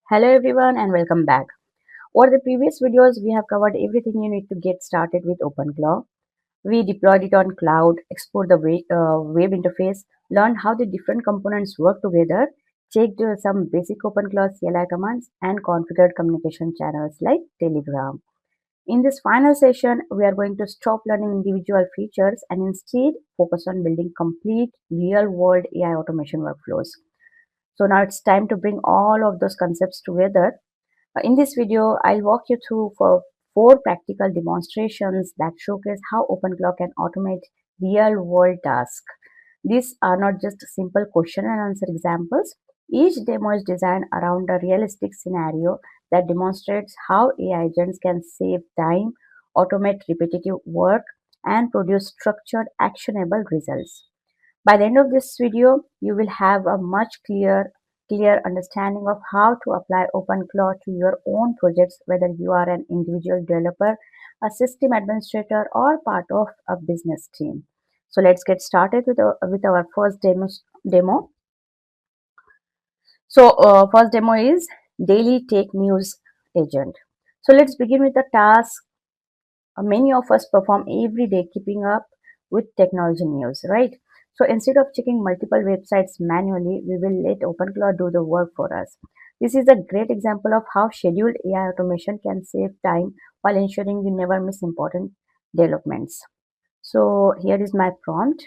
Hello everyone and welcome back. Over the previous videos, we have covered everything you need to get started with OpenClaw. We deployed it on cloud, explored the web interface, learned how the different components work together, checked some basic OpenClaw CLI commands, and configured communication channels like Telegram. In this final session, we are going to stop learning individual features and instead focus on building complete real-world AI automation workflows. So now it's time to bring all of those concepts together. In this video, I'll walk you through for 4 practical demonstrations that showcase how OpenClaw can automate real-world tasks. These are not just simple question and answer examples. Each demo is designed around a realistic scenario that demonstrates how AI agents can save time, automate repetitive work, and produce structured, actionable results. By the end of this video, you will have a much clear understanding of how to apply OpenClaw to your own projects, whether you are an individual developer, a system administrator, or part of a business team. So let's get started with our first demo. So first demo is daily take news agent. So let's begin with the task many of us perform every day, keeping up with technology news, right? So instead of checking multiple websites manually, we will let OpenClaw do the work for us. This is a great example of how scheduled AI automation can save time while ensuring you never miss important developments. So here is my prompt.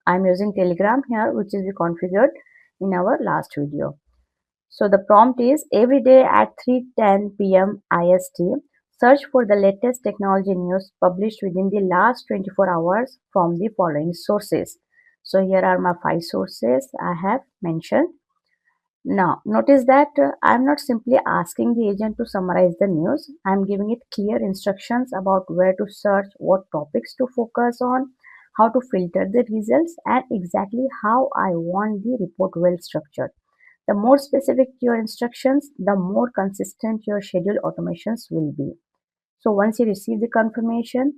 I'm using Telegram here, which is configured in our last video. So the prompt is every day at 3:10 p.m. IST, search for the latest technology news published within the last 24 hours from the following sources. So here are my 5 sources I have mentioned. Now notice that I'm not simply asking the agent to summarize the news. I'm giving it clear instructions about where to search, what topics to focus on, how to filter the results, and exactly how I want the report well structured. The more specific your instructions, the more consistent your schedule automations will be. So once you receive the confirmation,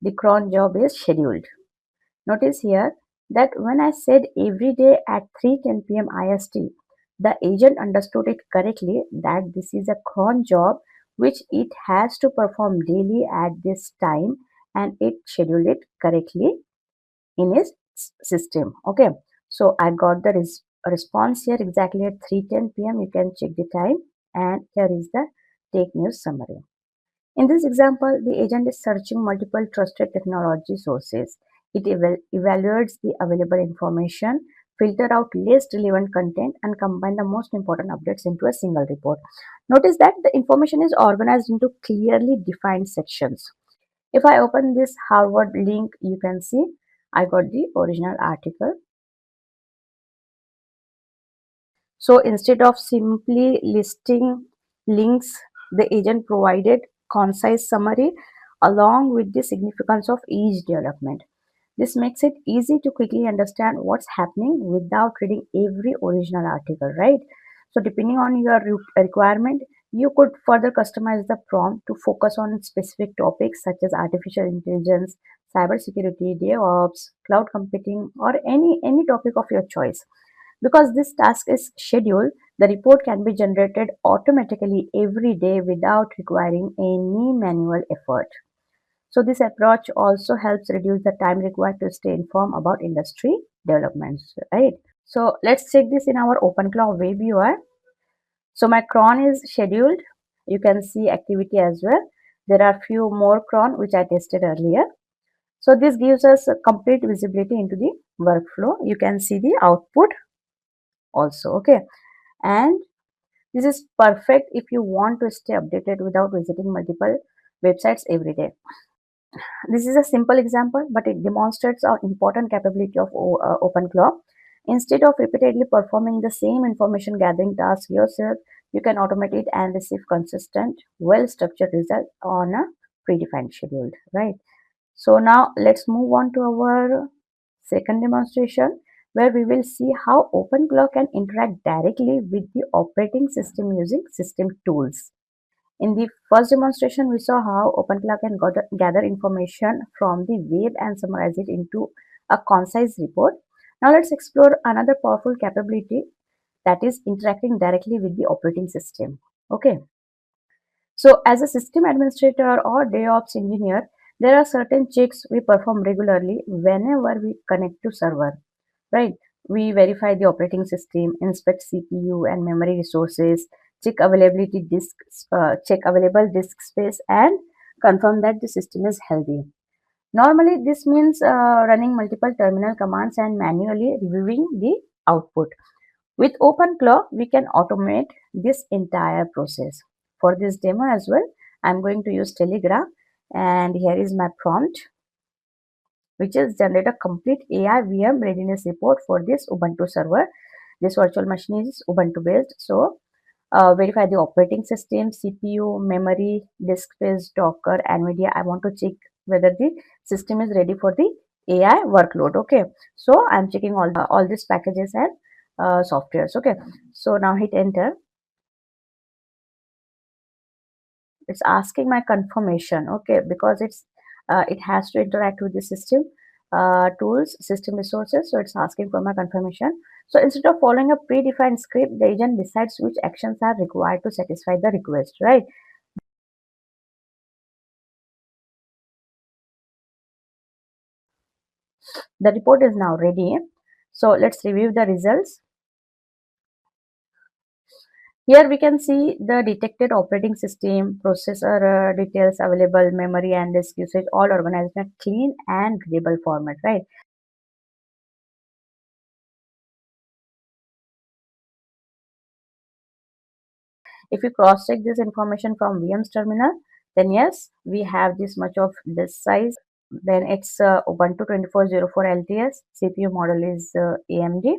the cron job is scheduled. Notice here that when I said every day at 3:10 p.m. IST, the agent understood it correctly that this is a cron job which it has to perform daily at this time, and it scheduled it correctly in its system. Okay, so I got the response here exactly at 3:10 p.m. You can check the time, and here is the take news summary. In this example, the agent is searching multiple trusted technology sources. It evaluates the available information, filter out least relevant content, and combine the most important updates into a single report. Notice that the information is organized into clearly defined sections. If I open this Harvard link, you can see I got the original article. So instead of simply listing links, the agent provided concise summary along with the significance of each development. This makes it easy to quickly understand what's happening without reading every original article, right? So depending on your requirement, you could further customize the prompt to focus on specific topics such as artificial intelligence, cybersecurity, DevOps, cloud computing, or any topic of your choice. Because this task is scheduled, the report can be generated automatically every day without requiring any manual effort. So this approach also helps reduce the time required to stay informed about industry developments, right? So let's check this in our OpenClaw web UI. So my cron is scheduled. You can see activity as well. There are few more cron which I tested earlier. So this gives us a complete visibility into the workflow. You can see the output also, okay? And this is perfect if you want to stay updated without visiting multiple websites every day. This is a simple example, but it demonstrates our important capability of OpenClaw. Instead of repeatedly performing the same information gathering task yourself, you can automate it and receive consistent, well-structured result on a predefined schedule, right? So now let's move on to our second demonstration, where we will see how OpenClaw can interact directly with the operating system using system tools. In the first demonstration, we saw how OpenClaw can gather information from the web and summarize it into a concise report. Now let's explore another powerful capability that is interacting directly with the operating system. Okay. So as a system administrator or DevOps engineer, there are certain checks we perform regularly whenever we connect to server, right? We verify the operating system, inspect CPU and memory resources, check available disk space, and confirm that the system is healthy. Normally, this means running multiple terminal commands and manually reviewing the output. With OpenClaw, we can automate this entire process. For this demo as well, I'm going to use Telegram, and here is my prompt, which is generate a complete AI VM readiness report for this Ubuntu server. This virtual machine is Ubuntu based, so verify the operating system, CPU, memory, disk space, Docker, NVIDIA. I want to check whether the system is ready for the AI workload. Okay, so I'm checking all these packages and softwares. Okay, so now hit enter. It's asking my confirmation. Okay, because it has to interact with the system tools, system resources. So it's asking for my confirmation. So instead of following a predefined script, the agent decides which actions are required to satisfy the request, right? The report is now ready. So let's review the results. Here we can see the detected operating system, processor details available, memory and disk usage all organized in a clean and readable format, right? If you cross check this information from VM's terminal, then yes, we have this much of this size. Then it's Ubuntu 2404 LTS, CPU model is AMD,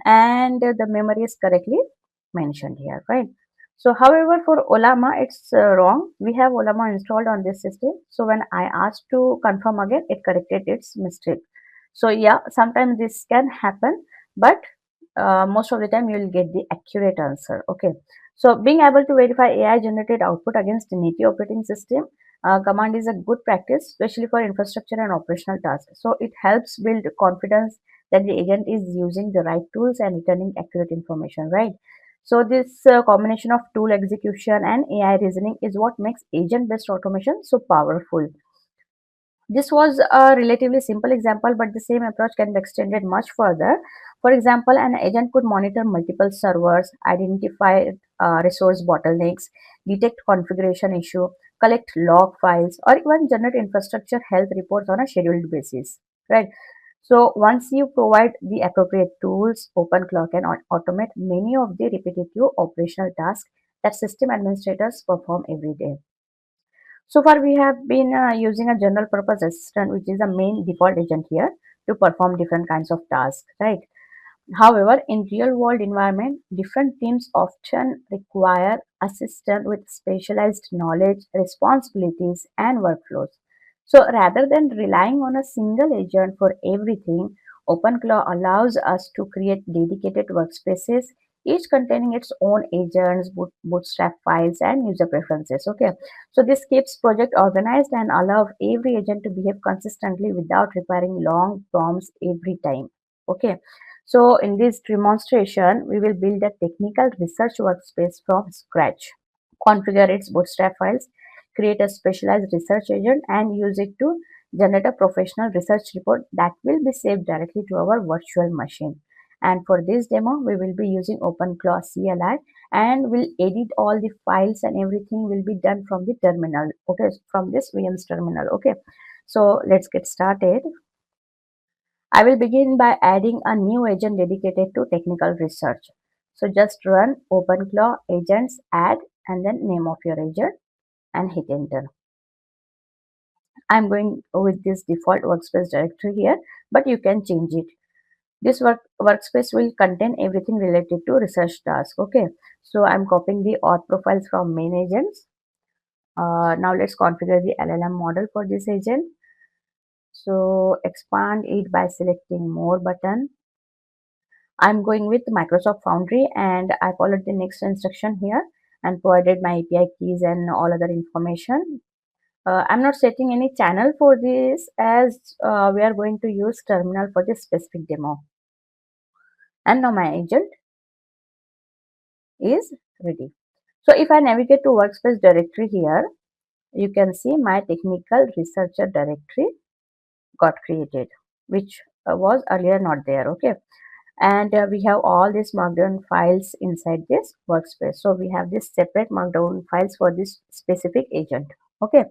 and the memory is correctly mentioned here, right? So however, for Olama it's wrong. We have Olama installed on this system, so when I asked to confirm again, it corrected its mistake. So yeah, sometimes this can happen, but most of the time you will get the accurate answer. Okay, so being able to verify AI generated output against the native operating system command is a good practice, especially for infrastructure and operational tasks. So it helps build confidence that the agent is using the right tools and returning accurate information, right? So this combination of tool execution and AI reasoning is what makes agent based automation so powerful. This was a relatively simple example, but the same approach can be extended much further. For example, an agent could monitor multiple servers, identify resource bottlenecks, detect configuration issue, collect log files, or even generate infrastructure health reports on a scheduled basis. Right. So once you provide the appropriate tools, OpenClaw can automate many of the repetitive operational tasks that system administrators perform every day. So far, we have been using a general purpose assistant, which is the main default agent here to perform different kinds of tasks, right? However, in real world environment, different teams often require assistant with specialized knowledge, responsibilities, and workflows. So rather than relying on a single agent for everything, OpenClaw allows us to create dedicated workspaces, each containing its own agents, bootstrap files, and user preferences. Okay, so this keeps project organized and allow every agent to behave consistently without requiring long prompts every time. Okay, so in this demonstration, we will build a technical research workspace from scratch, configure its bootstrap files, create a specialized research agent, and use it to generate a professional research report that will be saved directly to our virtual machine. And for this demo, we will be using OpenClaw CLI, and we'll edit all the files and everything will be done from the terminal. Okay, from this VM's terminal. Okay, so let's get started. I will begin by adding a new agent dedicated to technical research. So just run OpenClaw agents add and then name of your agent and hit enter. I'm going with this default workspace directory here, but you can change it. This workspace will contain everything related to research task. Okay, so I'm copying the auth profiles from main agents. Now let's configure the LLM model for this agent. So expand it by selecting more button. I'm going with Microsoft Foundry, and I followed the next instruction here and provided my API keys and all other information. I'm not setting any channel for this, as we are going to use terminal for this specific demo. and now my agent is ready. So if I navigate to workspace directory here, you can see my technical researcher directory got created, which was earlier not there. Okay, and we have all these markdown files inside this workspace. So we have this separate markdown files for this specific agent. Okay,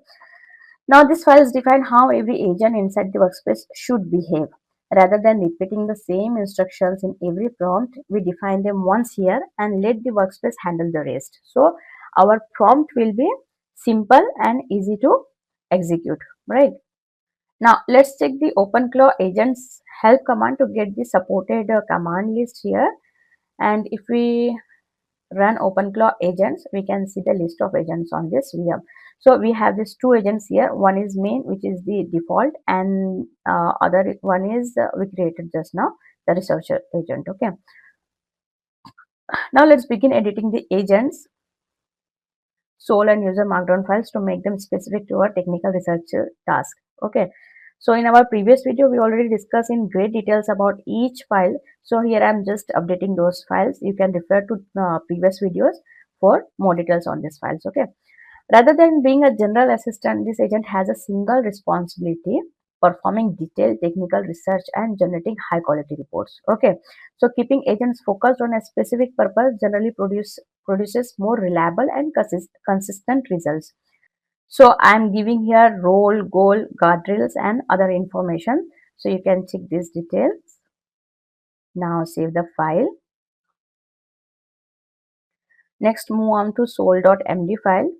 now these files define how every agent inside the workspace should behave. Rather than repeating the same instructions in every prompt, we define them once here and let the workspace handle the rest. So our prompt will be simple and easy to execute, right? Now let's check the OpenClaw agents help command to get the supported command list here. And if we run OpenClaw agents, we can see the list of agents on this VM. So we have these two agents here. One is main, which is the default, and other one is we created just now, the researcher agent. Okay. Now let's begin editing the agents, soul and user markdown files to make them specific to our technical research task. Okay. So in our previous video, we already discussed in great details about each file. So here I'm just updating those files. You can refer to previous videos for more details on these files. Okay. Rather than being a general assistant, this agent has a single responsibility, performing detailed technical research and generating high quality reports. Okay, so keeping agents focused on a specific purpose generally produces more reliable and consistent results. So I'm giving here role, goal, guardrails, and other information. So you can check these details. Now save the file. Next, move on to soul.md file.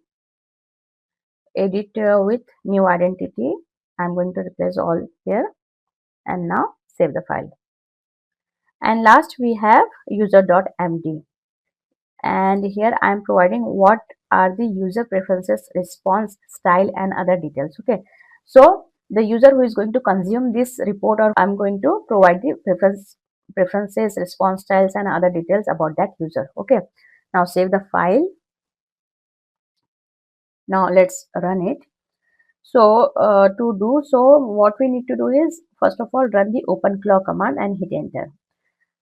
Edit with new identity. I'm going to replace all here, and now save the file. And last we have user.md, and here I am providing what are the user preferences, response style, and other details. Okay, so the user who is going to consume this report, or I'm going to provide the preferences, response styles, and other details about that user. Okay, now save the file. Now let's run it. So to do so, what we need to do is, first of all, run the OpenClaw command and hit enter.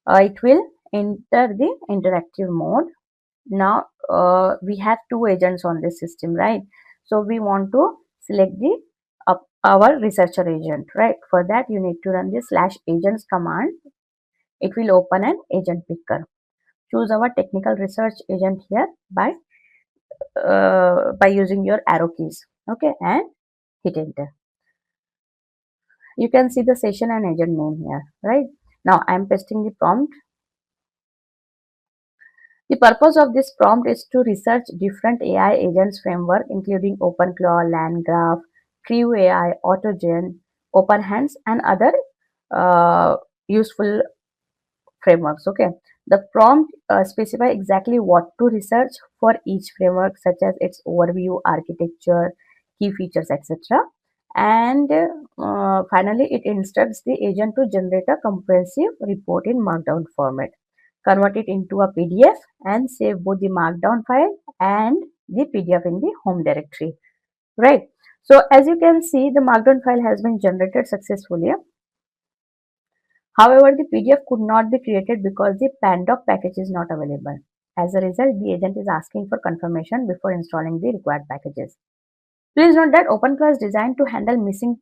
It will enter the interactive mode. Now we have two agents on this system, right? So we want to select the our researcher agent, right? For that you need to run the /agents command. It will open an agent picker. Choose our technical research agent here by using your arrow keys. Okay, and hit enter. You can see the session and agent name here, right? Now I am pasting the prompt. The purpose of this prompt is to research different AI agents framework, including OpenClaw, LandGraph, Crew AI, AutoGen, OpenHands, and other useful frameworks. Okay, the prompt specify exactly what to research for each framework, such as its overview, architecture, key features, etc. And finally, it instructs the agent to generate a comprehensive report in Markdown format, convert it into a PDF, and save both the Markdown file and the PDF in the home directory. Right. So as you can see, the Markdown file has been generated successfully. However, the PDF could not be created because the Pandoc package is not available. As a result, the agent is asking for confirmation before installing the required packages. Please note that OpenClaw is designed to handle missing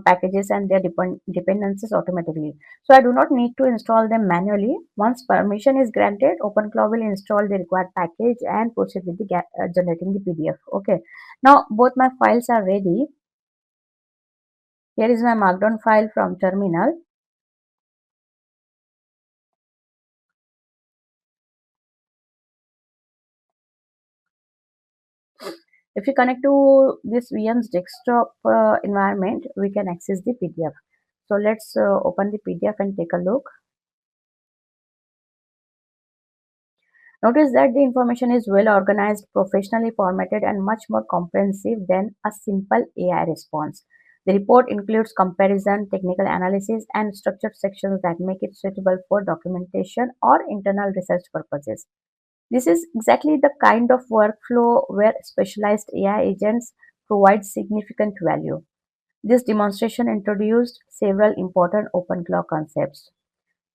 packages and their dependencies automatically. So I do not need to install them manually. Once permission is granted, OpenClaw will install the required package and proceed with the generating the PDF. Okay. Now both my files are ready. Here is my Markdown file from terminal. If you connect to this VM's desktop environment, we can access the PDF. So let's open the PDF and take a look. Notice that the information is well organized, professionally formatted, and much more comprehensive than a simple AI response. The report includes comparison, technical analysis, and structured sections that make it suitable for documentation or internal research purposes. This is exactly the kind of workflow where specialized AI agents provide significant value. This demonstration introduced several important OpenClaw concepts.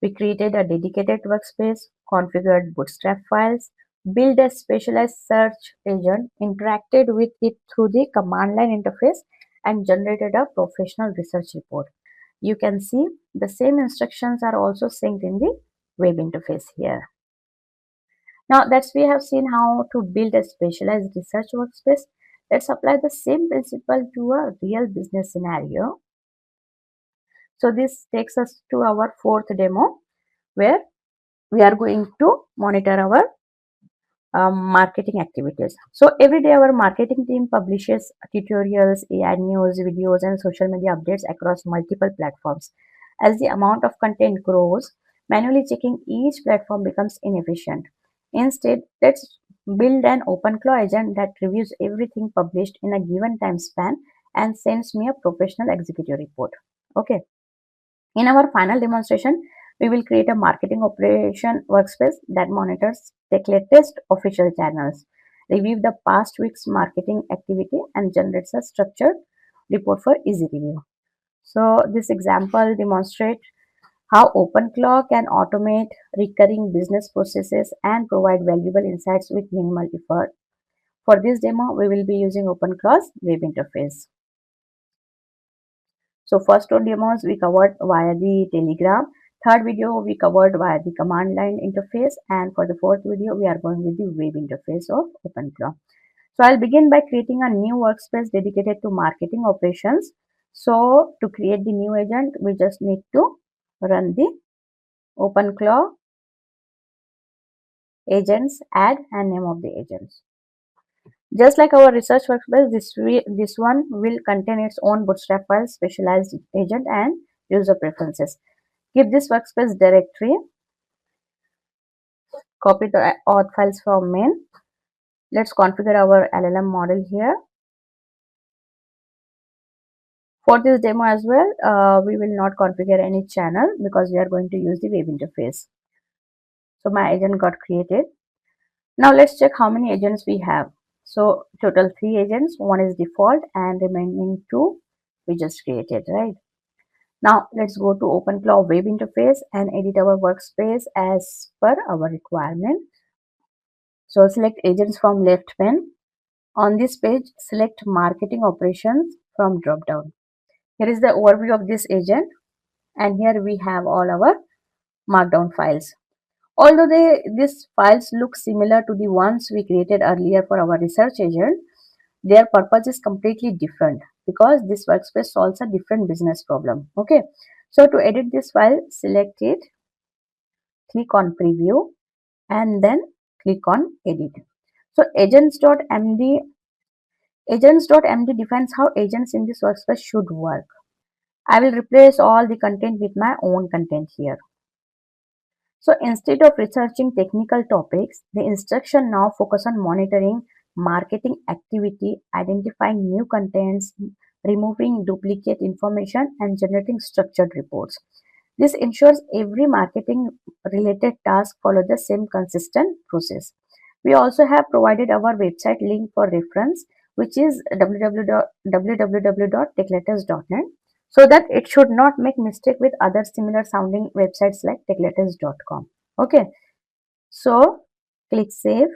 We created a dedicated workspace, configured Bootstrap files, built a specialized search agent, interacted with it through the command line interface, and generated a professional research report. You can see the same instructions are also synced in the web interface here. Now that we have seen how to build a specialized research workspace, let's apply the same principle to a real business scenario. So this takes us to our fourth demo where we are going to monitor our marketing activities. So every day our marketing team publishes tutorials, AI news, videos and social media updates across multiple platforms. As the amount of content grows, manually checking each platform becomes inefficient. Instead, let's build an OpenClaw agent that reviews everything published in a given time span and sends me a professional executive report. Okay. In our final demonstration, we will create a marketing operation workspace that monitors the latest official channels, review the past week's marketing activity, and generates a structured report for easy review. So this example demonstrates how OpenClaw can automate recurring business processes and provide valuable insights with minimal effort. For this demo, we will be using OpenClaw's web interface. So first two demos we covered via the Telegram. Third video we covered via the command line interface, and for the fourth video we are going with the web interface of OpenClaw. So I'll begin by creating a new workspace dedicated to marketing operations. So to create the new agent, we just need to run the OpenClaw agents, add and name of the agents. Just like our research workspace, this one will contain its own Bootstrap file, specialized agent and user preferences. Keep this workspace directory, copy the auth files from main. Let's configure our LLM model here. For this demo as well, we will not configure any channel because we are going to use the web interface. So my agent got created. Now let's check how many agents we have. So total 3 agents, one is default and remaining 2 we just created, right? Now let's go to OpenClaw web interface and edit our workspace as per our requirement. So select agents from left pane. On this page, select marketing operations from drop down. Here is the overview of this agent, and here we have all our markdown files. Although these files look similar to the ones we created earlier for our research agent, their purpose is completely different because this workspace solves a different business problem. Okay, so to edit this file, select it, click on preview, and then click on edit. So agents.md defines how agents in this workspace should work. I will replace all the content with my own content here. So instead of researching technical topics, the instruction now focus on monitoring marketing activity, identifying new contents, removing duplicate information, and generating structured reports. This ensures every marketing related task follow the same consistent process. We also have provided our website link for reference, which is www.techletters.net, so that it should not make mistake with other similar sounding websites like techletters.com. Okay, so click save.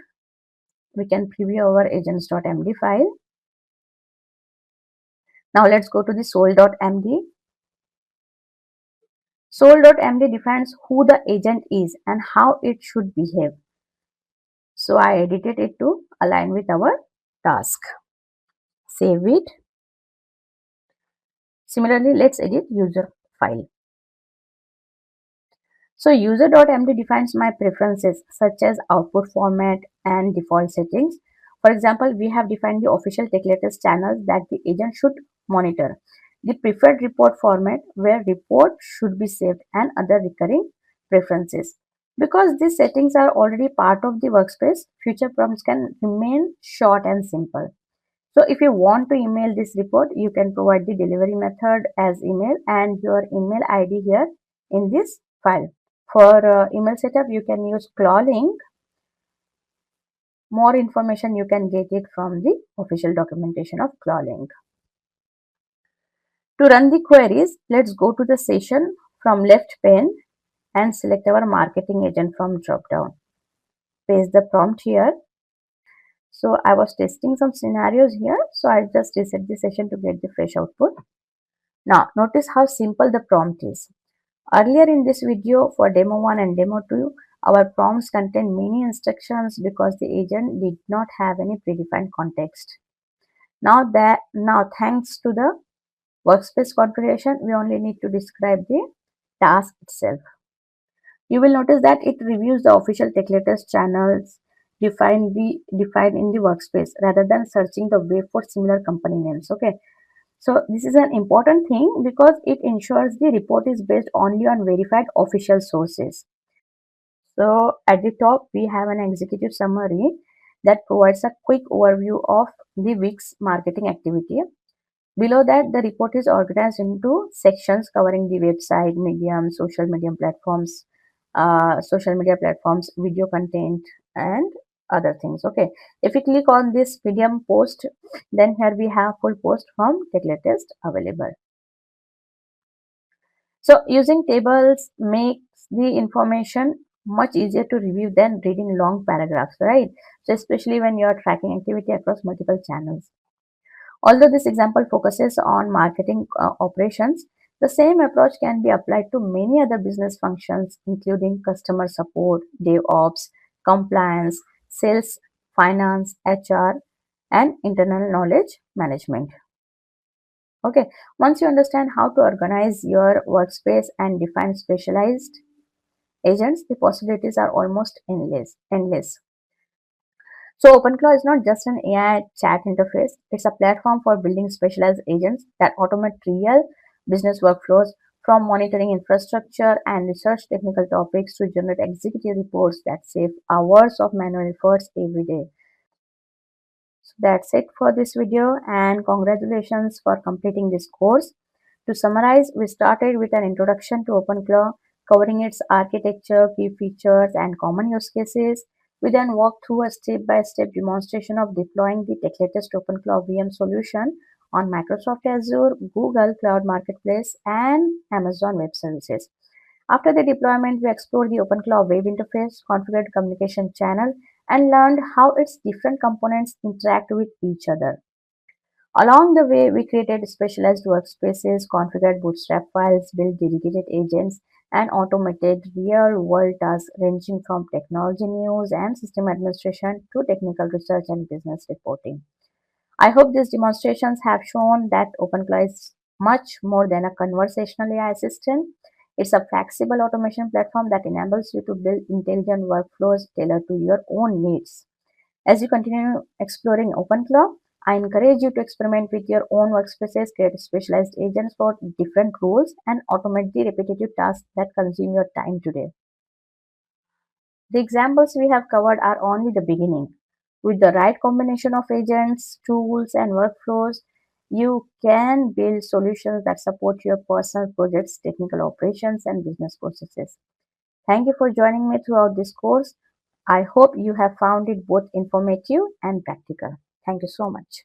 We can preview our agents.md file. Now let's go to the soul.md. Soul.md defines who the agent is and how it should behave. So I edited it to align with our task. Save it. Similarly, let's edit user file. So user.md defines my preferences such as output format and default settings. For example, we have defined the official TechLetters channels that the agent should monitor, the preferred report format where report should be saved, and other recurring preferences. Because these settings are already part of the workspace, future prompts can remain short and simple. So if you want to email this report, you can provide the delivery method as email and your email ID here in this file. For email setup, you can use Claw link. More information you can get it from the official documentation of Claw link. To run the queries, let's go to the session from left pane and select our marketing agent from drop down. Paste the prompt here. So I was testing some scenarios here, so I just reset the session to get the fresh output. Now notice how simple the prompt is. Earlier in this video for demo 1 and demo 2, our prompts contain many instructions because the agent did not have any predefined context. Now thanks to the workspace configuration, we only need to describe the task itself. You will notice that it reviews the official Techlatest channels defined in the workspace rather than searching the web for similar company names. Okay, so this is an important thing because it ensures the report is based only on verified official sources. So at the top we have an executive summary that provides a quick overview of the week's marketing activity. Below that, the report is organized into sections covering the website, medium, social media platforms, video content, and other things. Okay, if we click on this medium post, then here we have full post from Techlatest available. So using tables makes the information much easier to review than reading long paragraphs, right? So especially when you are tracking activity across multiple channels. Although this example focuses on marketing operations, the same approach can be applied to many other business functions, including customer support, DevOps, compliance, sales, finance, HR, and internal knowledge management. Okay, once you understand how to organize your workspace and define specialized agents, the possibilities are almost endless. So OpenClaw is not just an AI chat interface, it's a platform for building specialized agents that automate real business workflows, from monitoring infrastructure and research technical topics to generate executive reports that save hours of manual efforts every day. So that's it for this video, and congratulations for completing this course. To summarize, we started with an introduction to OpenClaw, covering its architecture, key features, and common use cases. We then walked through a step-by-step demonstration of deploying the latest OpenClaw VM solution on Microsoft Azure, Google Cloud Marketplace, and Amazon Web Services. After the deployment, we explored the OpenClaw web interface, configured communication channel, and learned how its different components interact with each other. Along the way, we created specialized workspaces, configured bootstrap files, built dedicated agents, and automated real-world tasks ranging from technology news and system administration to technical research and business reporting. I hope these demonstrations have shown that OpenClaw is much more than a conversational AI assistant. It's a flexible automation platform that enables you to build intelligent workflows tailored to your own needs. As you continue exploring OpenClaw, I encourage you to experiment with your own workspaces, create specialized agents for different roles, and automate the repetitive tasks that consume your time today. The examples we have covered are only the beginning. With the right combination of agents, tools, and workflows, you can build solutions that support your personal projects, technical operations, and business processes. Thank you for joining me throughout this course. I hope you have found it both informative and practical. Thank you so much.